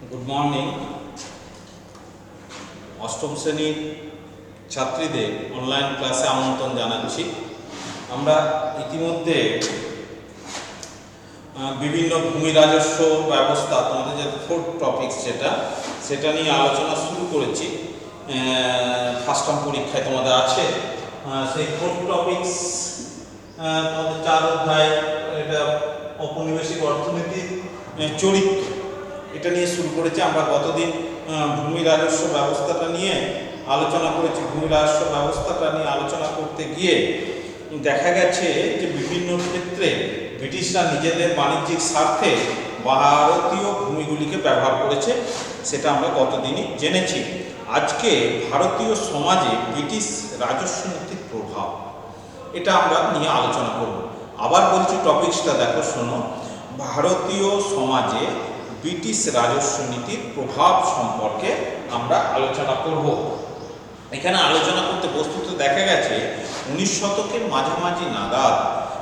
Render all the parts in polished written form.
Good morning. অষ্টম শ্রেণীর ছাত্রীদের অনলাইন ক্লাসে আমন্ত্রণ জানাচ্ছি। আমরা ইতিমধ্যে বিভিন্ন ভূমি রাজস্ব ব্যবস্থা, তোমাদের যে ফোর্থ টপিকস সেটা নিয়ে আলোচনা শুরু করেছি। ফার্স্ট টার্ম পরীক্ষায় তোমাদের আছে সেই ফোর্থ টপিকস, তোমাদের 4 অধ্যায়, এটা ঔপনিবেশিক অর্থনীতির চরিত্র, এটা নিয়ে শুরু করেছি। আমরা গতদিন ভূমি রাজস্ব ব্যবস্থাটা নিয়ে আলোচনা করেছি। ভূমি রাজস্ব ব্যবস্থাটা নিয়ে আলোচনা করতে গিয়ে দেখা গেছে যে বিভিন্ন ক্ষেত্রে ব্রিটিশরা নিজেদের বাণিজ্যিক স্বার্থে ভারতীয় ভূমিগুলিকে ব্যবহার করেছে, সেটা আমরা গতদিনই জেনেছি। আজকে ভারতীয় সমাজে ব্রিটিশ রাজস্ব নীতির প্রভাব, এটা আমরা নিয়ে আলোচনা করব। আবার বলছি, টপিকসটা দেখো, শোনো। ভারতীয় সমাজে ব্রিটিশ রাজস্ব নীতির প্রভাব সম্পর্কে আমরা আলোচনা করব। এখানে আলোচনা করতে বস্তুত দেখা গেছে 19 শতকের মাঝামাঝি নাগাদ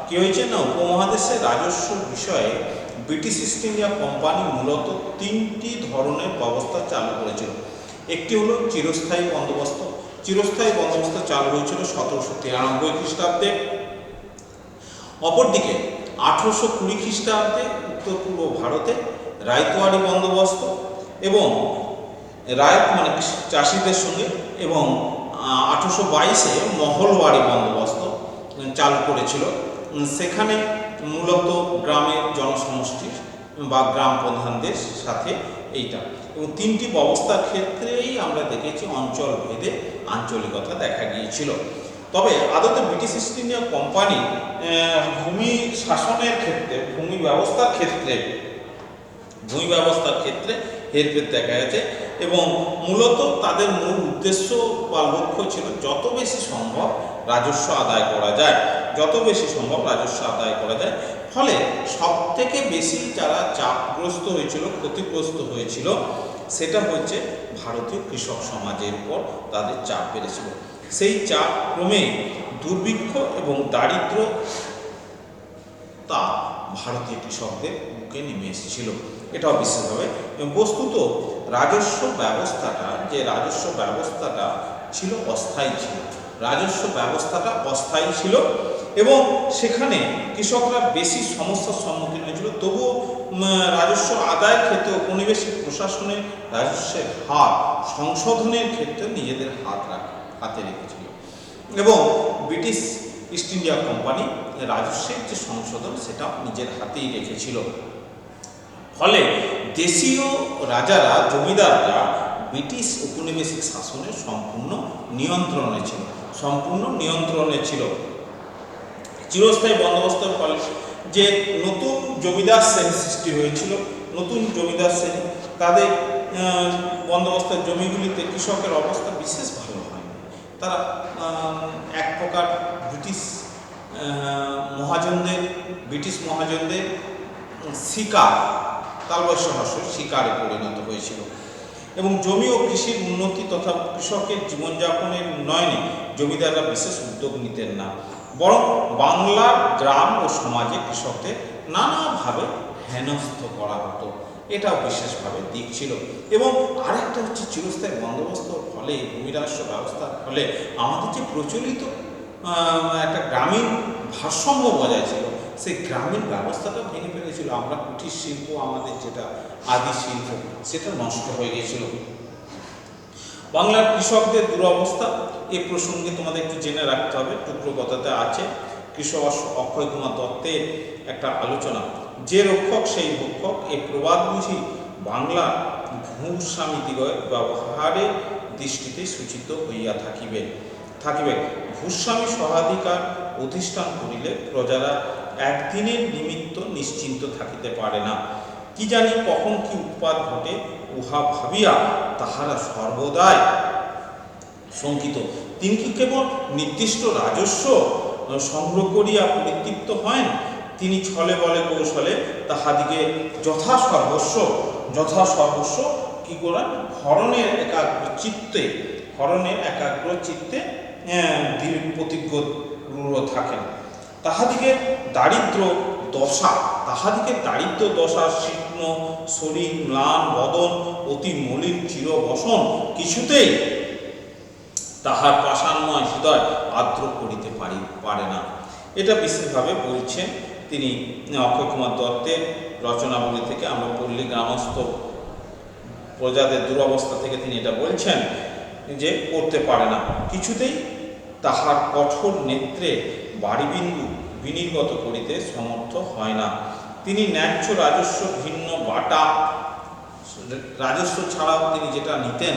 কি হয়েছে না, উপমহাদেশের রাজস্ব বিষয়ে ব্রিটিশ ইস্ট ইন্ডিয়া কোম্পানি মূলত 3টি ধরনের ব্যবস্থা চালু করেছিল। একটি হলো চিরস্থায়ী বন্দোবস্ত। চিরস্থায়ী বন্দোবস্ত চালু হয়েছিল 1793 খ্রিস্টাব্দে। অপরদিকে 1820 খ্রিস্টাব্দে উত্তর পূর্ব ভারতে রায়তওয়ারি বন্দোবস্ত এবং রায়ত মানে চাষিদের সঙ্গে, এবং 1822-এ মহলওয়ারি বন্দোবস্ত চালু করেছিল। সেখানে মূলত গ্রামের জনসমষ্টির বা গ্রাম প্রধানদের সাথে এইটা, এবং 3টি ব্যবস্থার ক্ষেত্রেই আমরা দেখেছি অঞ্চল ভেদে আঞ্চলিকতা দেখা গিয়েছিল। তবে আদতে ব্রিটিশ ইস্ট ইন্ডিয়া কোম্পানি ভূমি শাসনের ক্ষেত্রে, ভূমি ব্যবস্থার ক্ষেত্রে হেরফের দেখা গেছে, এবং মূলত তাদের মূল উদ্দেশ্য বা লক্ষ্য ছিল যত বেশি সম্ভব রাজস্ব আদায় করা যায়, ফলে সব থেকে বেশি যারা চাপগ্রস্ত হয়েছিল, ক্ষতিগ্রস্ত হয়েছিল, সেটা হচ্ছে ভারতীয় কৃষক সমাজের উপর তাদের চাপ বেড়েছিল। সেই চাপ ক্রমে দুর্ভিক্ষ এবং দারিদ্রতা ভারতীয় কৃষকদের বুকে নেমে এসেছিল, এটাও বিশেষভাবে। বস্তুত রাজস্ব ব্যবস্থাটা ছিল অস্থায়ী ছিল, এবং সেখানে কৃষকরা বেশি সমস্যার সম্মুখীন হয়েছিল। তবুও রাজস্ব আদায়ের ক্ষেত্রে ঔপনিবেশিক প্রশাসনের রাজস্বের হার সংশোধনের ক্ষেত্রে নিজেদের হাতে রেখেছিল, এবং ব্রিটিশ ইস্ট ইন্ডিয়া কোম্পানি রাজস্বের যে সংশোধন সেটা নিজের হাতেই রেখেছিল। ফলে দেশীয় রাজারা, জমিদাররা ব্রিটিশ ঔপনিবেশিক শাসনের সম্পূর্ণ নিয়ন্ত্রণে ছিল। চিরস্থায়ী বন্দোবস্তের ফলে যে নতুন জমিদার শ্রেণী সৃষ্টি হয়েছিল, তাদের বন্দোবস্তের জমিগুলিতে কৃষকের অবস্থা বিশেষ ভালো হয়নি। তারা এক প্রকার ব্রিটিশ মহাজনদের শিকার, শিকারে পরিণত হয়েছিল, এবং জমি ও কৃষির উন্নতি তথা কৃষকের জীবনযাপনের উন্নয়নে জমিদাররা বিশেষ উদ্যোগ নিতেন না, বরং বাংলার গ্রাম ও সমাজে কৃষকদের নানাভাবে হেনস্থ করা হতো, এটাও বিশেষভাবে দিক ছিল। এবং আরেকটা হচ্ছে চিরস্থায়ী বন্দোবস্তর ফলে, ভূমি রাজস্ব ব্যবস্থার ফলে আমাদের যে প্রচলিত একটা গ্রামীণ ভারসাম্য বজায় ছিল, সেই গ্রামীণ ব্যবস্থাটা ভেঙে ফেলেছিল। আমরা কুটির শিল্প, আমাদের যেটা আদি শিল্প, সেটা নষ্ট হয়ে গিয়েছিল। বাংলার কৃষকদের দুরবস্থা, এ প্রসঙ্গে তোমাদের একটু জেনে রাখতে হবে। টুকরোগতাতে আছে কৃষক অক্ষয় কুমার দত্তের একটা আলোচনা, যে রক্ষক সেই ভক্ষক, এ প্রবাদ বুঝি বাংলার ভূস্বামীদিগের ব্যবহারের দৃষ্টিতে সূচিত হইয়া থাকিবে। ভূস্বামী সহাধিকার অধিষ্ঠান করিলে প্রজারা একদিনের নিমিত্ত নিশ্চিন্ত থাকিতে পারে না। কি জানি কখন কি উৎপাত ঘটে, উহা ভাবিয়া তাহারা সর্বদাই শঙ্কিত। তিনি কি কেবল নির্দিষ্ট রাজস্ব সংগ্রহ করিয়া পরিতৃপ্ত হন, তিনি ছলে বলে কৌশলে তাহাদিকে যথাসর্বস্ব কি করেন, হরণের একাগ্র চিত্তে প্রতিজ্ঞ থাকেন। তাহাদিকে দারিদ্র দশা শীর্ণ শরীর, ম্লান বদন, অতি মলিন চিরবসন কিছুতেই তাহার পাষাণময় হৃদয় আর্দ্র করিতে পারে না। এটা বিশেষভাবে বলছেন তিনি অক্ষয় কুমার দত্তের রচনাবলী থেকে। আমরা পল্লী গ্রামস্থ প্রজাদের দুরবস্থা থেকে তিনি এটা বলছেন যে করতে পারে না, কিছুতেই তাহার কঠোর নেত্রে বাড়িবিন্দু বিনির্গত করিতে সমর্থ হয় না। তিনি ন্যায্য রাজস্ব ভিন্ন বাটা রাজস্ব ছাড়াও তিনি যেটা নিতেন,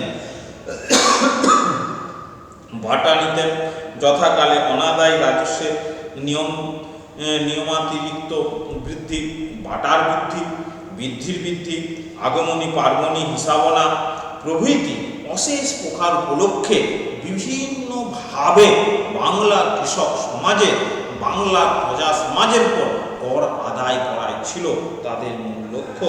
বাটা নিতেন, যথাকালে অনাদায়ী রাজস্বের নিয়মাতিরিক্ত বৃদ্ধি, বাটার বৃদ্ধি, বৃদ্ধির বৃদ্ধি, আগমনী পার্বণী হিসাবনা প্রভৃতি অশেষ প্রকার উপলক্ষে বিভিন্নভাবে বাংলার কৃষক সমাজে, বাংলার প্রজা সমাজের উপর কর আদায় করাই ছিল তাদের মূল লক্ষ্য।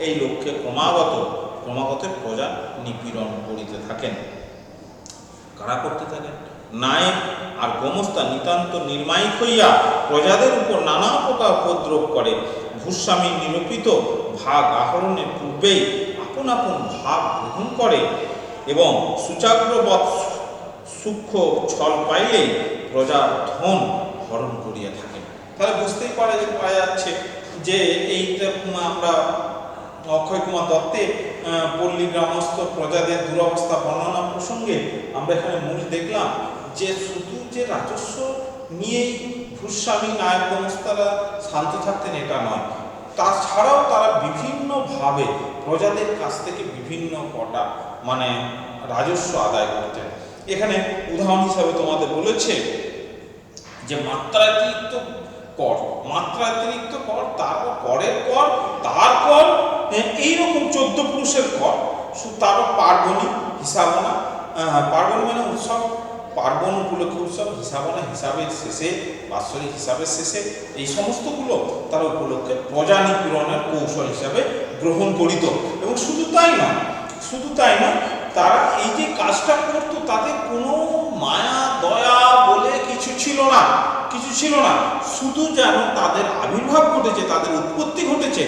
এই লক্ষ্যে ক্রমাগত প্রজা নিপীড়ন করিতে থাকেন। কারা করতে থাকেন? নায়েব আর গোমস্তা নিতান্ত নির্মায়িক হইয়া প্রজাদের উপর নানা প্রকার উপদ্রব করে। ভূস্বামী নিরূপিত ভাগ আহরণের পূর্বেই আপন আপন ভাগ গ্রহণ করে এবং সূচাগ্রবৎ সূক্ষ্ম ছল পাইলেই প্রজার ধন হরণ করিয়া থাকেন। তাহলে বুঝতেই পারা যাচ্ছে যে এইটা আমরা অক্ষয় কুমার দত্তের পল্লী গ্রামস্থ প্রজাদের দুরবস্থা বর্ণনা প্রসঙ্গে আমরা এখানে মূল দেখলাম যে শুধু যে রাজস্ব নিয়েই ভূস্বামী নায়ক গোমস্তারা শান্ত থাকতেন এটা নয়, তাছাড়াও তারা বিভিন্নভাবে প্রজাদের কাছ থেকে বিভিন্ন কটা রাজস্ব আদায় করতেন। এখানে উদাহরণ হিসাবে তোমাদের বলেছে যে মাত্রাতিরিক্ত কর, তারপর করের কর, তারপর এইরকম 14 পুরুষের কর, তারপর পার্বণী হিসাবনা, পার্বণী মানে উৎসব, পার্বণ উপলক্ষে উৎসব, হিসাবনা হিসাবের শেষে, বাৎসরিক হিসাবের শেষে, এই সমস্তগুলো তার উপলক্ষে প্রজা নিপীড়নের কৌশল হিসাবে গ্রহণ করিত। এবং শুধু তাই নয়, তারা এই যে কাজটা করতো তাদের কোনো মায়া দয়া বলে কিছু ছিল না, শুধু যেন তাদের আবির্ভাব ঘটেছে, তাদের উৎপত্তি ঘটেছে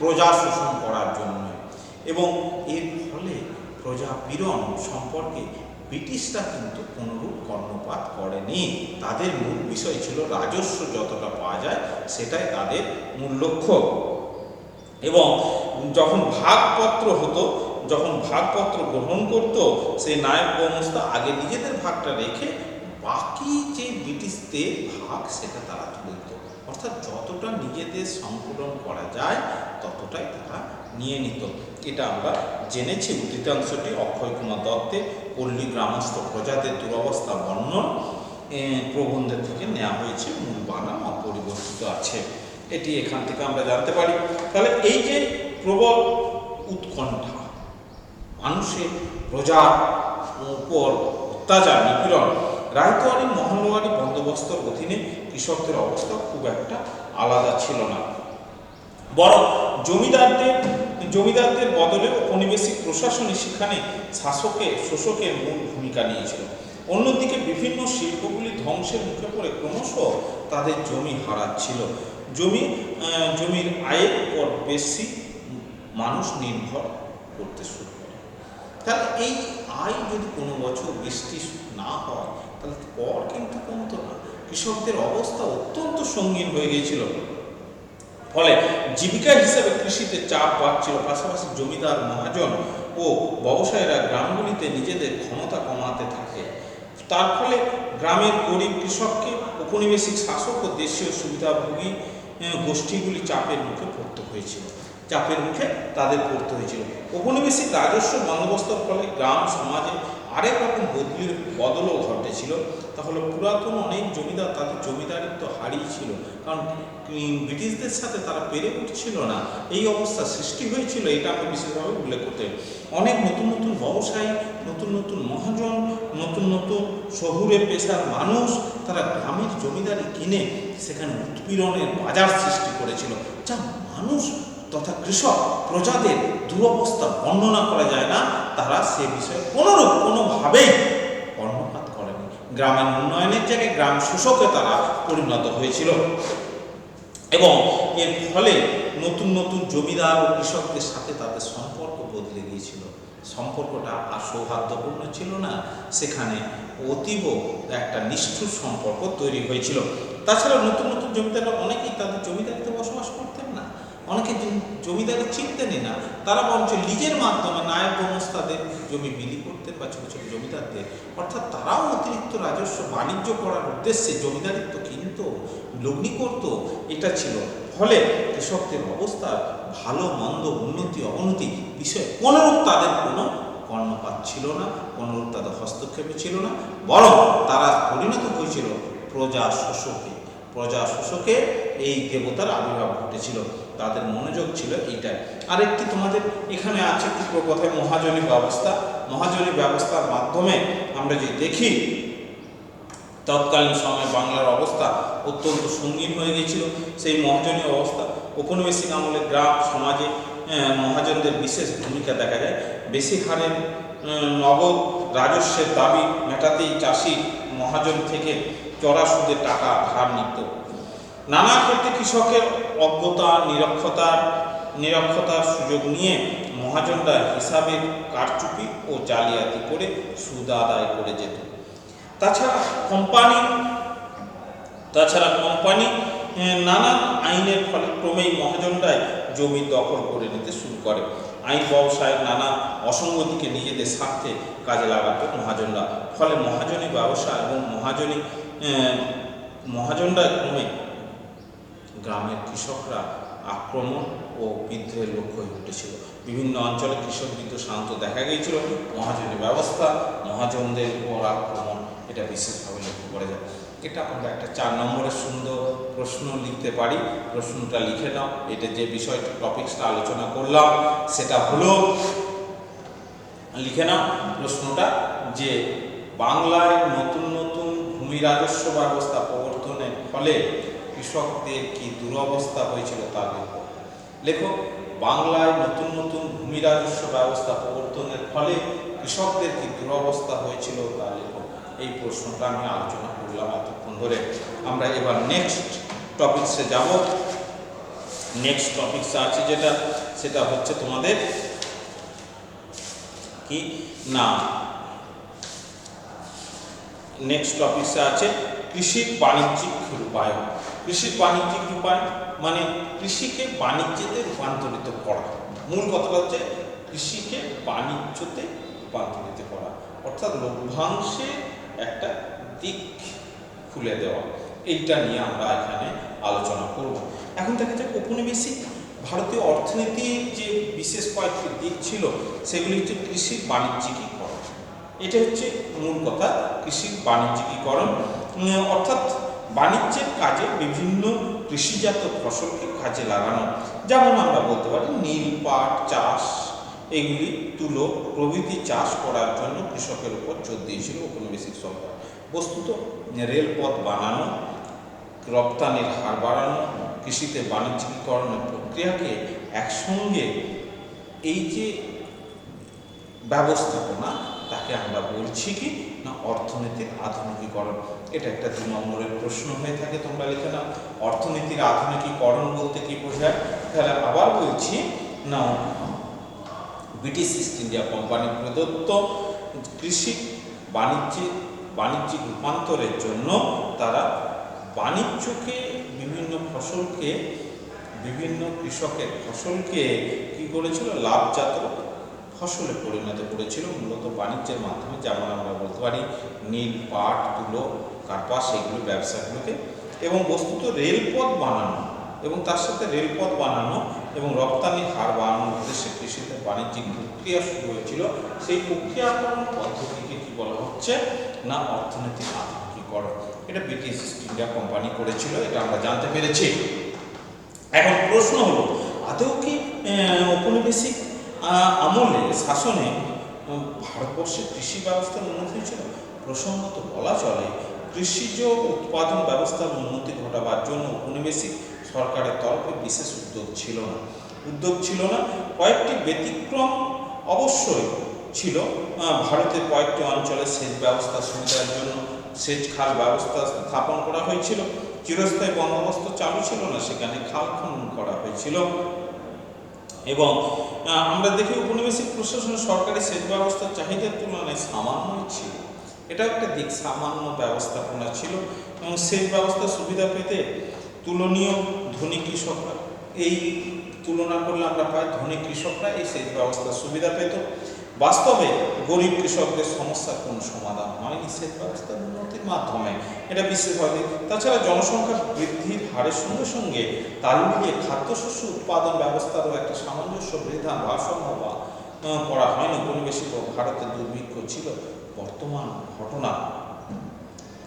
প্রজা শোষণ করার জন্য। এবং এর ফলে প্রজা পীড়ন সম্পর্কে ব্রিটিশরা কিন্তু কোনরূপ কর্ণপাত করেনি। তাদের মূল বিষয় ছিল রাজস্ব যতটা পাওয়া যায় সেটাই তাদের মূল লক্ষ্য। এবং যখন ভাগপত্র গ্রহণ করত, সেই নায়ক গোমস্তা আগে নিজেদের ভাগটা রেখে বাকি যে ব্রিটিশদের ভাগ সেটা তারা তুলে দিত। অর্থাৎ যতটা নিজেদের সংকলন করা যায় ততটাই তারা নিয়ে নিত। এটা আমরা জেনেছি। উদ্ধৃতাংশটি অক্ষয় কুমার দত্তের পল্লী গ্রামস্থ প্রজাদের দুরবস্থা বর্ণন প্রবন্ধের থেকে নেওয়া হয়েছে, মূল বানান অপরিবর্তিত আছে। এটি এখান থেকে আমরা জানতে পারি। তাহলে এই যে প্রবল উৎকণ্ঠা, মানুষের প্রজার উপর অত্যাচার নিপীড়ন, রায়তোয়ারি মহলওয়ারি বন্দোবস্তর অধীনে কৃষকদের অবস্থা খুব একটা আলাদা ছিল না, বরং জমিদারদের বদলে ঔপনিবেশিক প্রশাসনই সেখানে শোষকের মূল ভূমিকা নিয়েছিল। অন্যদিকে বিভিন্ন শিল্পগুলি ধ্বংসের মুখে পড়ে ক্রমশ তাদের জমি হারাচ্ছিল। জমির আয়ের উপর বেশি মানুষ নির্ভর করতে শুরু করে। তাহলে এই আয় যদি কোনো বছর বৃষ্টি না হয় তাহলে কর কিন্তু কমতো না। কৃষকদের অবস্থা অত্যন্ত সঙ্গীন হয়ে গিয়েছিল। ফলে জীবিকা হিসেবে কৃষিতে চাপ বাড়ছিল। পাশাপাশি জমিদার, মহাজন ও ব্যবসায়ীরা গ্রামগুলিতে নিজেদের ক্ষমতা কমাতে থাকে। তার ফলে গ্রামের গরিব কৃষককে ঔপনিবেশিক শাসক ও দেশীয় সুবিধাভোগী গোষ্ঠীগুলি চাপের মুখে পড়তে হয়েছিল। ঔপনিবেশিক রাজস্ব বন্দোবস্তের ফলে গ্রাম সমাজে আরেক রকম বদলও ঘটেছিল। তাহলে পুরাতন অনেক জমিদার তাদের জমিদারিত্ব হারিয়েছিল, কারণ ব্রিটিশদের সাথে তারা পেরে উঠছিল না। এই অবস্থা সৃষ্টি হয়েছিল, এটা আমরা বিশেষভাবে উল্লেখ করতে। অনেক নতুন নতুন ব্যবসায়ী, নতুন নতুন মহাজন, নতুন নতুন শহুরে পেশার মানুষ তারা গ্রামের জমিদারি কিনে সেখানে উৎপীড়নের বাজার সৃষ্টি করেছিল, যা মানুষ তথা কৃষক প্রজাদের দুরবস্থা বর্ণনা করা যায় না। তারা সে বিষয়ে কোনোভাবেই কর্ণপাত করেনি। গ্রামের উন্নয়নের জায়গায় গ্রাম শোষকে তারা পরিণত হয়েছিল। এবং এর ফলে নতুন নতুন জমিদার ও কৃষকদের সাথে তাদের সম্পর্ক বদলে গিয়েছিল। সম্পর্কটা আর সৌহার্দ্যপূর্ণ ছিল না, সেখানে অতীব একটা নিষ্ঠুর সম্পর্ক তৈরি হয়েছিল। তাছাড়া নতুন নতুন জমিদাররা অনেকেই তাদের জমিদারিতে বসবাস করতেন না, অনেকে জমিদারি চিনতেনই না, তারা বরঞ্চ লিজের মাধ্যমে নায়ক গোমস্তাদের জমি বিলি করতেন বা ছোটো ছোটো জমিদারদের, অর্থাৎ তারাও অতিরিক্ত রাজস্ব বাণিজ্য করার উদ্দেশ্যে জমিদারিত্ব কিন্তু লগ্নি করত। এটা ছিল ফলে কৃষকদের অবস্থার ভালো মন্দ উন্নতি অবনতি বিষয়ে কোনোরূপ তাদের কোনো কর্ণপাত ছিল না, কোনোরূপ তাদের হস্তক্ষেপে ছিল না, বরং তারা পরিণত হয়েছিল প্রজা শোষকে। প্রজা শোষকে এই দেবতার আবির্ভাব ঘটেছিল, তাদের মনোযোগ ছিল এইটাই। আরেকটি তোমাদের এখানে আছে তীব্র কথায় মহাজনী ব্যবস্থা। মহাজনী ব্যবস্থার মাধ্যমে আমরা যে দেখি তৎকালীন সময়ে বাংলার অবস্থা অত্যন্ত সঙ্গীন হয়ে গিয়েছিল। সেই মহাজনী অবস্থা ঔপনিবেশিক আমলে গ্রাম সমাজে মহাজনদের বিশেষ ভূমিকা দেখা যায়। বেশি হারে নগদ রাজস্বের দাবি মেটাতেই চাষি মহাজন থেকে চড়া সুদে টাকা ধার নিত। নানা ক্ষেত্রে কৃষকের অজ্ঞতা নিরক্ষতার সুযোগ নিয়ে মহাজনরা হিসাবের কারচুপি ও জালিয়াতি করে সুদ আদায় করে যেত। তাছাড়া কোম্পানি নানান আইনের ফলে ক্রমেই মহাজনরাই জমি দখল করে নিতে শুরু করে। আইন ব্যবসায়ের নানা অসঙ্গতিকে নিজেদের স্বার্থে কাজে লাগাতো মহাজনরা। ফলে মহাজনী ব্যবসা এবং মহাজনরা ক্রমে গ্রামের কৃষকরা আক্রমণ ও বিদ্রোহের লক্ষ্য হয়ে উঠেছিল। বিভিন্ন অঞ্চলে কৃষক বিদ্রোহ শান্ত দেখা গিয়েছিল। মহাজনী ব্যবস্থা, মহাজনদের উপর আক্রমণ, এটা বিশেষভাবে লক্ষ্য করা যায়। এটা আমরা একটা 4 নম্বরের সুন্দর প্রশ্ন লিখতে পারি। প্রশ্নটা লিখে নাও। এটা যে বিষয়টা টপিক্সটা আলোচনা করলাম সেটা হলো, লিখে নাও প্রশ্নটা, যে বাংলায় নতুন নতুন ভূমি রাজস্ব ব্যবস্থা প্রবর্তনের ফলে কৃষকদের কি দুরবস্থা হয়েছিল তা লেখো। লেখো, বাংলায় নতুন নতুন ভূমি রাজস্ব ব্যবস্থা প্রবর্তনের ফলে কৃষকদের কি দুরবস্থা হয়েছিল তা লেখো। এই প্রশ্নটা আমি আলোচনা করলাম এতক্ষণ ধরে। আমরা এবার নেক্সট টপিকসে যাব। নেক্সট টপিকস আছে সেটা হচ্ছে তোমাদের কি না, নেক্সট টপিকসে আছে কৃষির বাণিজ্যিক রূপায়ণ। কৃষির বাণিজ্যিক রূপায়ণ মানে কৃষিকে বাণিজ্যতে রূপান্তরিত করা। মূল কথাটা হচ্ছে কৃষিকে বাণিজ্যতে রূপান্তরিত করা, অর্থাৎ লভ্যাংশে একটা দিক খুলে দেওয়া। এইটা নিয়ে আমরা এখানে আলোচনা করব। এখন দেখা যাক ঔপনিবেশিক ভারতীয় অর্থনীতির যে বিশেষ কয়েকটি দিক ছিল সেগুলি হচ্ছে কৃষির বাণিজ্যিকীকরণ। এটা হচ্ছে মূল কথা, কৃষির বাণিজ্যিকীকরণ, অর্থাৎ বাণিজ্যের কাজে বিভিন্ন কৃষিজাত ফসলকে কাজে লাগানো। যেমন আমরা বলতে পারি নীল, পাট চাষ, এগুলি তুলো প্রভৃতি চাষ করার জন্য কৃষকের উপর জোর দিয়েছিল ঔপনিবেশিক সরকার। বস্তুত রেলপথ বানানো, রপ্তানির হার বাড়ানো, কৃষিতে বাণিজ্যিকীকরণের প্রক্রিয়াকে একসঙ্গে এই যে ব্যবস্থাপনা, তাকে আমরা বলছি কি না অর্থনীতির আধুনিকীকরণ। এটা একটা 2 নম্বরের প্রশ্ন হয়ে থাকে, তোমরা লিখে নাও। অর্থনীতির আধুনিকীকরণ বলতে কি বোঝায়? তাহলে আবার বলছি না, ব্রিটিশ ইস্ট ইন্ডিয়া কোম্পানি প্রদত্ত কৃষি বাণিজ্যিক রূপান্তরের জন্য তারা বাণিজ্যকে বিভিন্ন কৃষকের ফসলকে কি করেছিল, লাভজাত ফসলে পরিণত করেছিল, মূলত বাণিজ্যের মাধ্যমে। যেমন আমরা বলতে পারি নীল, পাট, তুলো, কার্পাস, এগুলো ব্যবসাগুলোকে। এবং বস্তুত রেলপথ বানানো এবং তার সাথে রেলপথ বানানো এবং রপ্তানির হার বাড়ানোর উদ্দেশ্যে কৃষিতে বাণিজ্যিক প্রক্রিয়া শুরু হয়েছিল। সেই প্রক্রিয়াকরণ পদ্ধতিকে কি বলা হচ্ছে না অর্থনৈতিক আধুনিকীকরণ। এটা ব্রিটিশ ইস্ট ইন্ডিয়া কোম্পানি করেছিল, এটা আমরা জানতে পেরেছি। এখন প্রশ্ন হলো, আদৌ কি ঔপনিবেশিক আমলে শাসনে ভারতবর্ষের কৃষি ব্যবস্থার উন্নতি হয়েছিল? প্রসঙ্গত বলা চলে কৃষিজ উৎপাদন ব্যবস্থার উন্নতি ঘটাবার জন্য ঔপনিবেশিক সরকারের তরফে বিশেষ উদ্যোগ ছিল না। কয়েকটি ব্যতিক্রম অবশ্যই ছিল। ভারতের কয়েকটি অঞ্চলে সেচ ব্যবস্থা সুবিধার জন্য সেচ খাল ব্যবস্থা স্থাপন করা হয়েছিল। চিরস্থায়ী বন্দোবস্ত চালু ছিল না, সেখানে খাল খনন করা হয়েছিল। এবং আমরা দেখি উপনিবেশিক প্রশাসন সরকারি সেচ ব্যবস্থার চাহিদার তুলনায় সামান্যই ছিল। এটা একটা দিক, সামান্য ব্যবস্থাপনা ছিল এবং সেচ ব্যবস্থার সুবিধা পেতে তুলনীয় ধনী কৃষকরা, এই তুলনা করলে আমরা পাই ধনী কৃষকরা এই সেচ ব্যবস্থার সুবিধা পেত। বাস্তবে গরিব কৃষকদের সমস্যার কোনো সমাধান হয়নি সেচ ব্যবস্থার উন্নতির মাধ্যমে, এটা বিশেষভাবে। তাছাড়া জনসংখ্যা বৃদ্ধির হারের সঙ্গে সঙ্গে তাল মিলিয়ে খাদ্যশস্য উৎপাদন ব্যবস্থারও একটা সামঞ্জস্য বিধান ভারসাম্য করা হয়নি। উপনিবেশিক ভারতে দুর্ভিক্ষ ছিল বর্তমান ঘটনা।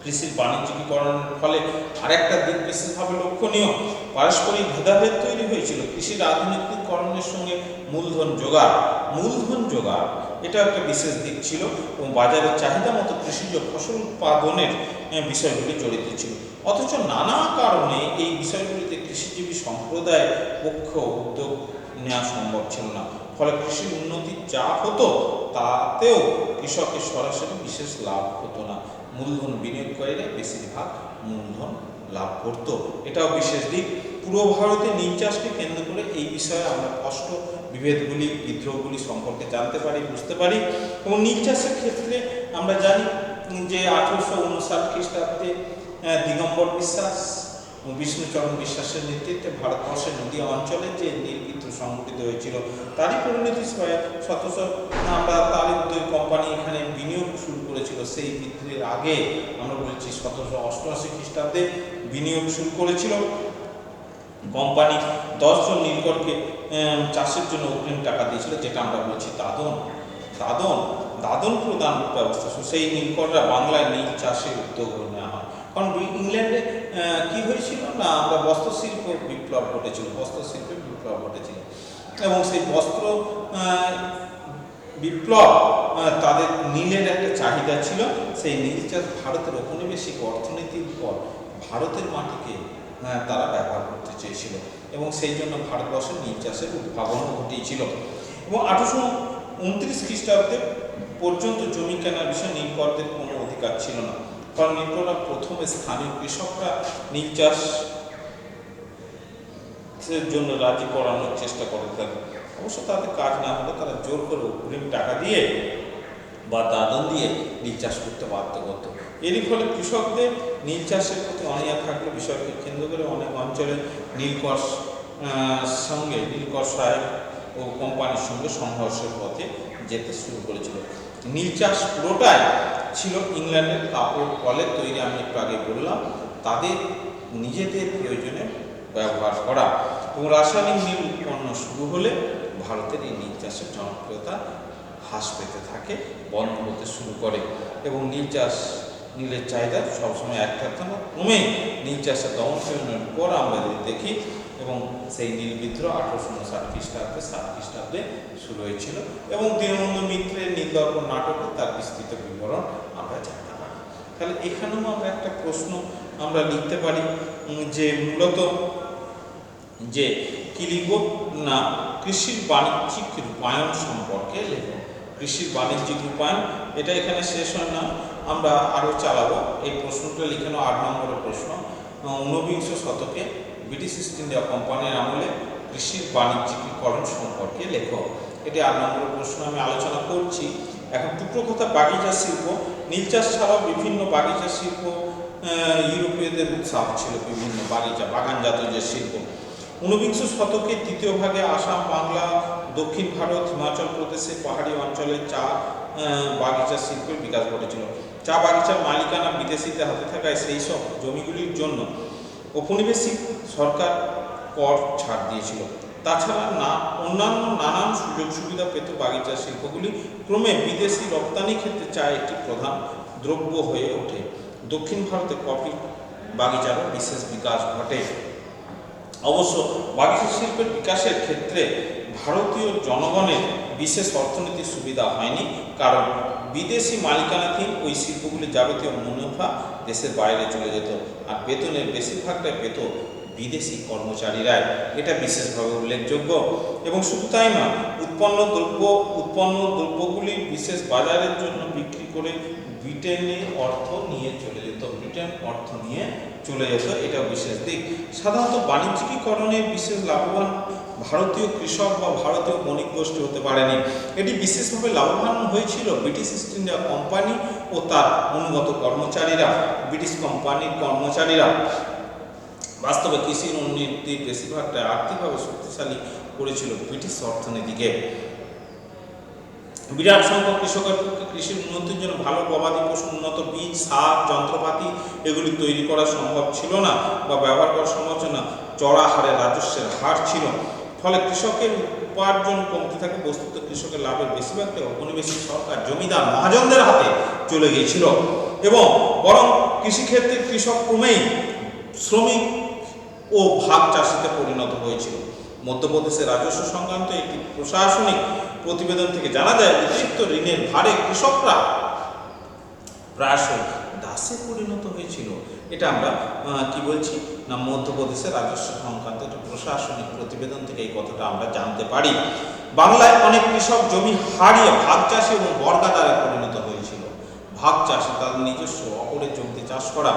কৃষির বাণিজ্যিকীকরণের ফলে আরেকটা দিক বিশেষভাবে লক্ষণীয়, পারস্পরিক ভেদাভেদ তৈরি হয়েছিল। কৃষির আধুনিকীকরণের সঙ্গে মূলধন জোগাড় এটা একটা বিশেষ দিক ছিল এবং বাজারের চাহিদা মতো কৃষিজ ফসল উৎপাদনের বিষয়গুলি জড়িত ছিল। অথচ নানা কারণে এই বিষয়গুলিতে কৃষিজীবী সম্প্রদায়ের পক্ষে উদ্যোগ নেওয়া সম্ভব ছিল না। ফলে কৃষির উন্নতির যা হতো তাতেও কৃষকের সরাসরি বিশেষ লাভ হতো না। মূলধন বিনিয়োগকারীরা বেশিরভাগ মূলধন লাভ করত, এটাও বিশেষ দিক। পূর্ব ভারতে নীল চাষকে কেন্দ্র করে এই বিষয়ে আমরা স্পষ্ট বিভেদগুলি, বিদ্রোহগুলি সম্পর্কে জানতে পারি, বুঝতে পারি। এবং নীল চাষের ক্ষেত্রে আমরা জানি যে 1859 খ্রিস্টাব্দে দিগম্বর বিশ্বাস ও বিষ্ণুচরণ বিশ্বাসের নেতৃত্বে ভারতবর্ষের নদী অঞ্চলে যে নীল বিদ্রোহ সংঘটিত হয়েছিল তারই পরিণতি আমরা তার কোম্পানি এখানে বিনিয়োগ শুরু করেছিল। সেই বিদ্রোহের আগে আমরা বলেছি 1788 খ্রিস্টাব্দে বিনিয়োগ শুরু করেছিল। কোম্পানি 10 জন নীলকরকে চাষের জন্য অগ্রিম টাকা দিয়েছিল, যেটা আমরা বলছি দাদন প্রদান ব্যবস্থা। সেই নীলকররা বাংলায় নীল চাষে উদ্যোগ নেওয়া হয়। কারণ ইংল্যান্ডে কি হয়েছিল না, আমরা বস্ত্রশিল্পে বিপ্লব ঘটেছিল এবং সেই বস্ত্র বিপ্লব তাদের নীলের একটা চাহিদা ছিল। সেই নীল চাষ ভারতের ঔপনিবেশিক অর্থনীতির উপর ভারতের মাটিকে তারা ব্যবহার করতে চেয়েছিল এবং সেই জন্য ভারতবর্ষের নীল চাষের উদ্ভাবনও ঘটিয়েছিল। এবং 1829 খ্রিস্টাব্দে পর্যন্ত জমি কেনার বিষয়ে নীলকরদের কোনো অধিকার ছিল না। কারণ নীলকররা প্রথমে স্থানীয় কৃষকরা নীল চাষের জন্য রাজি করানোর চেষ্টা করে থাকে। অবশ্য তাদের কাজ না হলে তারা জোর করে অগ্রিম টাকা দিয়ে বা দাদন দিয়ে নীল চাষ করতে বাধ্য করত। এরই ফলে কৃষকদের নীল চাষের প্রতি অনীহা থাকলে বিষয়কে কেন্দ্র করে অনেক অঞ্চলে নীলকর সাহেব ও কোম্পানির সঙ্গে সংঘর্ষের পথে যেতে শুরু করেছিল। নীল চাষ পুরোটাই ছিল ইংল্যান্ডের কাপড় কলের তৈরি, আমি একটু আগে বললাম, তাদের নিজেদের প্রয়োজনে ব্যবহার করা। এবং রাসায়নিক নীল উৎপন্ন শুরু হলে ভারতের এই নীল চাষের জনপ্রিয়তা হ্রাস পেতে থাকে, বন্ধ হতে শুরু করে এবং নীলের চাহিদা সবসময় এক থাকতে না, ক্রমেই নীল চাষের দমনের উপর আমরা যদি দেখি এবং সেই নীল বিদ্রোহ 1859 খ্রিস্টাব্দে শুরু হয়েছিল এবং দীনবন্ধু মিত্রের নীলদর্পণ নাটকে তার বিস্তৃত বিবরণ আমরা জানতে পারি। তাহলে এখানেও আমরা একটা প্রশ্ন আমরা লিখতে পারি যে মূলত যে কি লিখব না, কৃষির বাণিজ্যিক রূপায়ণ সম্পর্কে লিখব। কৃষির বাণিজ্যিক রূপায়ণ, এটা এখানে শেষ হয় না, আমরা আরও চালাবো। এই প্রশ্নটা লিখানো 8 নম্বরের প্রশ্ন। 19বিংশ শতকে ব্রিটিশ ইস্ট ইন্ডিয়া কোম্পানির আমলে কৃষির বাণিজ্যিকীকরণ সম্পর্কে লেখো। এটি 8 নম্বরের প্রশ্ন আমি আলোচনা করছি। এখন টুকরো কথা বাগিচা শিল্প। নীল চাষ ছাড়াও বিভিন্ন বাগিচা শিল্প ইউরোপীয়দের উৎসাহ ছিল, বিভিন্ন বাগানজাত যে শিল্প। 19বিংশ শতকের দ্বিতীয় ভাগে আসাম, বাংলা, দক্ষিণ ভারত, হিমাচল প্রদেশের পাহাড়ি অঞ্চলে চা বাগিচা শিল্পের বিকাশ ঘটেছিল। চা বাগিচার মালিকানা বিদেশিদের হাতে থাকায় সেই সব জমিগুলির জন্য ঔপনিবেশিক সরকার কর ছাড় দিয়েছিল। তাছাড়া অন্যান্য নানান সুযোগ সুবিধা পেত বাগিচা শিল্পগুলি। ক্রমে বিদেশি রপ্তানি ক্ষেত্রে চা একটি প্রধান দ্রব্য হয়ে ওঠে। দক্ষিণ ভারতে কফি বাগিচারও বিশেষ বিকাশ ঘটে। অবশ্য বাগিচা শিল্পের বিকাশের ক্ষেত্রে ভারতীয় জনগণের বিশেষ অর্থনৈতিক সুবিধা হয়নি, কারণ বিদেশি মালিকানাধীন ওই শিল্পগুলির যাবতীয় মুনাফা দেশের বাইরে চলে যেত আর বেতনের বেশিরভাগটাই পেত বিদেশি কর্মচারীরাই, এটা বিশেষভাবে উল্লেখযোগ্য। এবং শুধু তাই নয়, উৎপন্ন দ্রব্যগুলি বিশেষ বাজারের জন্য বিক্রি করে ব্রিটেনে অর্থ নিয়ে চলে যেত, এটাও বিশেষ দিক। সাধারণত বাণিজ্যিকীকরণে বিশেষ লাভবান ভারতীয় কৃষক বা ভারতীয় বণিক গোষ্ঠী হতে পারেনি। এটি বিশেষভাবে লাভবান হয়েছিল ব্রিটিশ ইস্ট ইন্ডিয়া কোম্পানি ও তার অনুগত কর্মচারীরা। ব্রিটিশ কোম্পানির কর্মচারীরা বাস্তবে কৃষির উন্নতির বেশিরভাগটা আর্থিকভাবে শক্তিশালী করেছিল ব্রিটিশ অর্থনীতিকে। বিরাট সংখ্যক কৃষকের পক্ষে কৃষির উন্নতির জন্য ভালো গবাদি পশু, উন্নত বীজ, সার, যন্ত্রপাতি এগুলি তৈরি করা সম্ভব ছিল না বা ব্যবহার করা সম্ভব ছিল না। চড়া হারে রাজস্বের হার ছিল, ফলে কৃষকের উপার্জন কমতে থাকে। বস্তুত কৃষকের লাভের বেশিরভাগটা ঔপনিবেশিক সরকার, জমিদার, মহাজনদের হাতে চলে গিয়েছিল এবং বরং কৃষিক্ষেত্রে কৃষক ক্রমেই শ্রমিক ও ভাগ চাষিতে পরিণত হয়েছিল। মধ্যপ্রদেশের রাজস্ব সংক্রান্ত একটি প্রশাসনিক প্রতিবেদন থেকে জানা যায়, অতিরিক্ত ঋণের ভারে কৃষকরা প্রায়শই দাসে পরিণত হয়েছিল। এটা আমরা কি বলছি না, মধ্যপ্রদেশের রাজস্ব সংক্রান্ত একটি প্রশাসনিক প্রতিবেদন থেকে এই কথাটা আমরা জানতে পারি। বাংলায় অনেক কৃষক জমি হারিয়ে ভাগ চাষি এবং বর্গাদারে পরিণত হয়েছিল। ভাগ চাষি তাদের নিজস্ব অপরের জমিতে চাষ করা।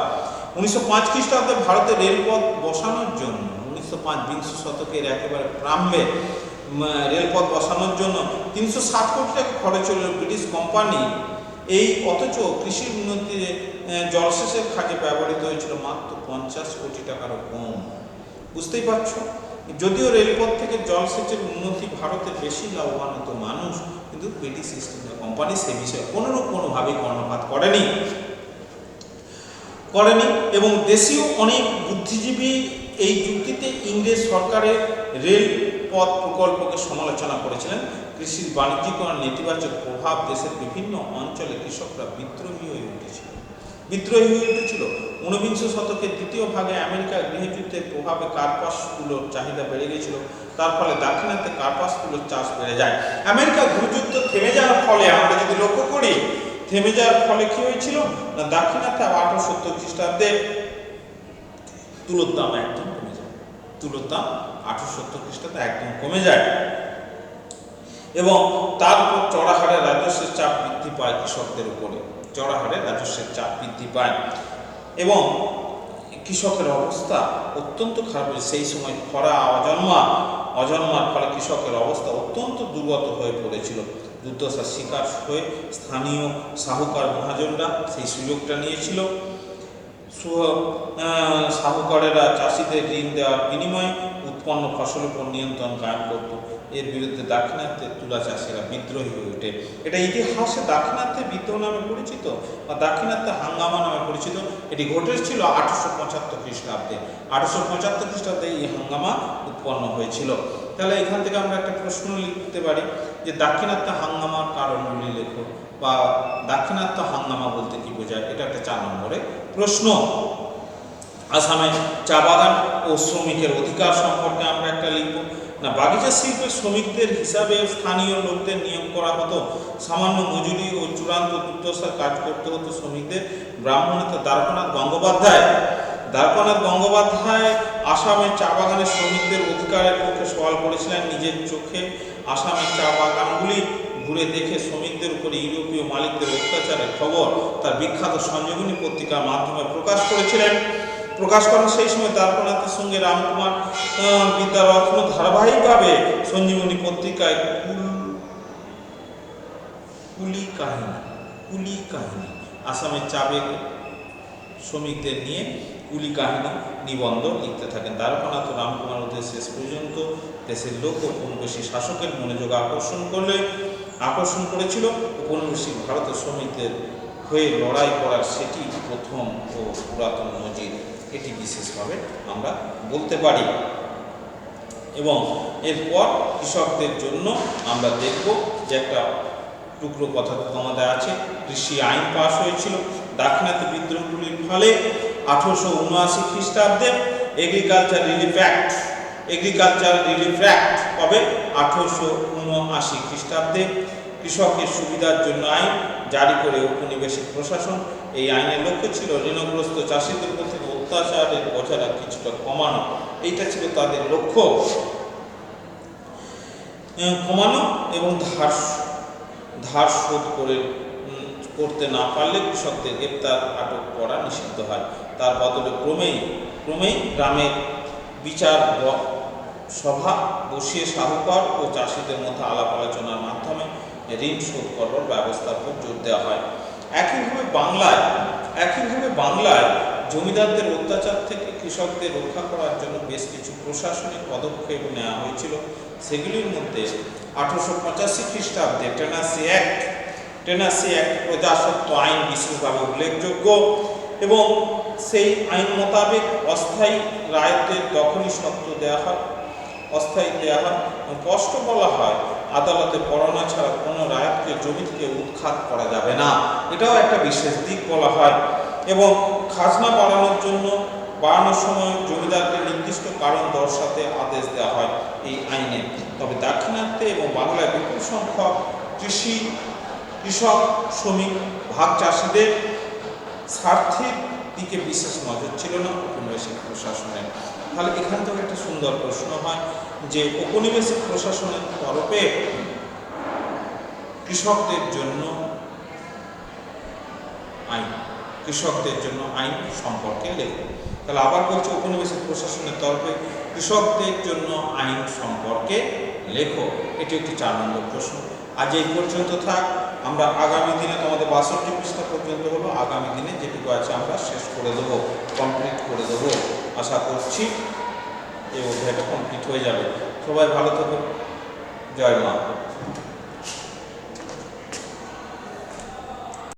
1905 খ্রিস্টাব্দে ভারতে রেলপথ বসানোর জন্য 1905 বিংশ শতকের একেবারে প্রারম্ভে রেলপথ বসানোর জন্য 360 কোটি টাকা খরচ হল ব্রিটিশ কোম্পানি। অথচ কৃষির উন্নতিতে জলসেচের কাজে ব্যবহৃত হয়েছিল মাত্র 50 কোটি টাকারও কম। বুঝতেই পারছো, যদিও রেলপথ থেকে জলসেচের উন্নতি ভারতে বেশি লাভবান হতো মানুষ, কিন্তু ব্রিটিশ ইস্ট ইন্ডিয়া কোম্পানি সে বিষয়ে কোনোভাবেই কর্ণপাত করেনি এবং দেশীয় অনেক বুদ্ধিজীবী এই যুক্তিতে ইংরেজ সরকারের রেলপথ প্রকল্পকে সমালোচনা করেছিলেন। কৃষির বাণিজ্যিকরণ নেতিবাচক প্রভাব দেশের বিভিন্ন অঞ্চলে কৃষকরা বিদ্রোহী হয়ে উঠেছিল। 19বিংশ শতকের দ্বিতীয় ভাগে আমেরিকার গৃহযুদ্ধের প্রভাবে কার্পাস তুলোর চাহিদা বেড়ে গিয়েছিল। তার ফলে দাক্ষিণাত্যে কার্পাস তুলোর চাষ বেড়ে যায়। আমেরিকার গৃহযুদ্ধ থেমে যাওয়ার ফলে আমরা যদি লক্ষ্য করি, থেমে যাওয়ার ফলে কি হয়েছিল না, দাক্ষিণাত্যে 1870 খ্রিস্টাব্দে তুলোর দাম একদম কমে যায়। 1870 খ্রিস্টাব্দে একদম কমে যায় এবং তার উপর চড়া হারে রাজস্বের চাপ বৃদ্ধি পায় কৃষকদের উপরে। এবং কৃষকের অবস্থা অত্যন্ত খারাপ হয়েছে। সেই সময় খরা অজন্মার ফলে কৃষকের অবস্থা অত্যন্ত দুর্গত হয়ে পড়েছিল। দুর্দশার শিকার হয়ে স্থানীয় সাহুকার মহাজনরা সেই সুযোগটা নিয়েছিল। সাহুকারেরা চাষিদের ঋণ দেওয়ার বিনিময়ে উৎপন্ন ফসলের উপর নিয়ন্ত্রণ কায়েম করত। এর বিরুদ্ধে দাক্ষিণাত্যের তুলা চাষিরা বিদ্রোহী হয়ে ওঠে। এটা ইতিহাসে দাক্ষিণাত্যের বিদ্রোহ নামে পরিচিত বা দাক্ষিণাত্যের হাঙ্গামা নামে পরিচিত। এটি ঘটেছিল 1875 খ্রিস্টাব্দে। 1875 খ্রিস্টাব্দে এই হাঙ্গামা উৎপন্ন হয়েছিল। তাহলে এখান থেকে আমরা একটা প্রশ্ন লিখতে পারি যে দাক্ষিণাত্য হাঙ্গামার কারণগুলি লেখো, বা দাক্ষিণাত্য হাঙ্গামা বলতে কি বোঝায়, এটা একটা 4 নম্বরের প্রশ্ন। আসামে চা বাগান ও শ্রমিকের অধিকার সম্পর্কে আমরা একটা লিখব না। বাগিচা শিল্পের শ্রমিকদের হিসাবে স্থানীয় লোকদের নিয়োগ করা হতো। সামান্য মজুরি ও চূড়ান্ত দুর্দশার কাজ করতে হতো শ্রমিকদের। ব্রাহ্মণেতা দ্বারকানাথ গঙ্গোপাধ্যায় আসামের চা বাগানের শ্রমিকদের অধিকারের পক্ষে সওয়াল করেছিলেন। নিজের চোখে আসামের চা বাগানগুলি ঘুরে দেখে শ্রমিকদের উপরে ইউরোপীয় মালিকদের অত্যাচারের খবর তার বিখ্যাত সঞ্জীবনী পত্রিকার মাধ্যমে প্রকাশ করেন। সেই সময় দ্বারকানাথের সঙ্গে রামকুমার বিদ্যারত্ন ধারাবাহিকভাবে সঞ্জীবনী পত্রিকায় কুলি কাহিনী আসামের চা শ্রমিকদের নিয়ে কুলি কাহিনী নিবন্ধ লিখতে থাকেন। দ্বারকানাথ ও রামকুমার ওদের শেষ পর্যন্ত দেশের লোক ও উপনিবেশী শাসকের মনোযোগ আকর্ষণ করেছিল। উপনিবেশী ভারতের শ্রমিকদের হয়ে লড়াই করার সেটি প্রথম ও পুরাতন নজির, এটি বিশেষভাবে আমরা বলতে পারি। এবং এরপর কৃষকদের জন্য আমরা দেখব যে একটা টুকরো কথা আমাদের আছে। কৃষি আইন পাশ হয়েছিল দাক্ষিণাত্য বিদ্রোহগুলির ফলে। 1879 খ্রিস্টাব্দে এগ্রিকালচার রিলিফ অ্যাক্ট হবে। 1879 খ্রিস্টাব্দে কৃষকের সুবিধার জন্য আইন জারি করে উপনিবেশিক প্রশাসন। এই আইনের লক্ষ্য ছিল ঋণগ্রস্ত চাষিদের উপর থেকে অত্যাচারের বোঝাটা কিছুটা কমানো। এইটা ছিল তাদের লক্ষ্য। কমানো এবং ধার শোধ করতে না পারলে কৃষকদের গ্রেপ্তার আটক করা নিষিদ্ধ হয়। তার বদলে ক্রমেই গ্রামের বিচার সভা বসিয়ে সাহুকার ও চাষিদের মধ্যে আলাপ আলোচনার মাধ্যমে ঋণ শোধ করবার ব্যবস্থার উপর জোর দেওয়া হয়। একইভাবে বাংলায় জমিদারদের অত্যাচার থেকে কৃষকদের রক্ষা করার জন্য বেশ কিছু প্রশাসনিক পদক্ষেপ নেওয়া হয়েছিল। সেগুলির মধ্যে 1885 খ্রিস্টাব্দে টেনাসি অ্যাক্ট প্রজাস্বত্ব আইন বিশেষভাবে উল্লেখযোগ্য, এবং সেই আইন মোতাবেক অস্থায়ী রায়তের দখলি সত্ত্ব দেওয়া হয়। স্পষ্ট বলা হয়, আদালতে পরোয়ানা ছাড়া কোনো রায়তকে জমি থেকে উৎখাত করা যাবে না, এটাও একটা বিশেষ দিক বলা হয়। এবং খাজনা বাড়ানোর সময় জমিদারকে নির্দিষ্ট কারণ দর্শাতে আদেশ দেওয়া হয় এই আইনে। তবে দাক্ষিণাত্যে এবং বাংলায় বিপুল সংখ্যক কৃষক, শ্রমিক, ভাগ চাষিদের স্বার্থের দিকে বিশেষ নজর ছিল না ঔপনিবেশিক প্রশাসনের। তাহলে এখান থেকে একটা সুন্দর প্রশ্ন হয় যে ঔপনিবেশিক প্রশাসনের তরফে কৃষকদের জন্য আইন সম্পর্কে লেখো। তাহলে আবার বলছে ঔপনিবেশিক প্রশাসনের তরফে কৃষকদের জন্য আইন সম্পর্কে লেখো। এটি একটি 4 নম্বর প্রশ্ন। আজ এই পর্যন্ত থাক। আমরা আগামী দিনে, তোমাদের 62 পৃষ্ঠা পর্যন্ত হলো, আগামী দিনে যেটুকু আছে আমরা শেষ করে দেবো, কমপ্লিট করে দেবো। আশা করছি এই অধ্যায়টা কমপ্লিট হয়ে যাবে। সবাই ভালো থাকো। জয় মা।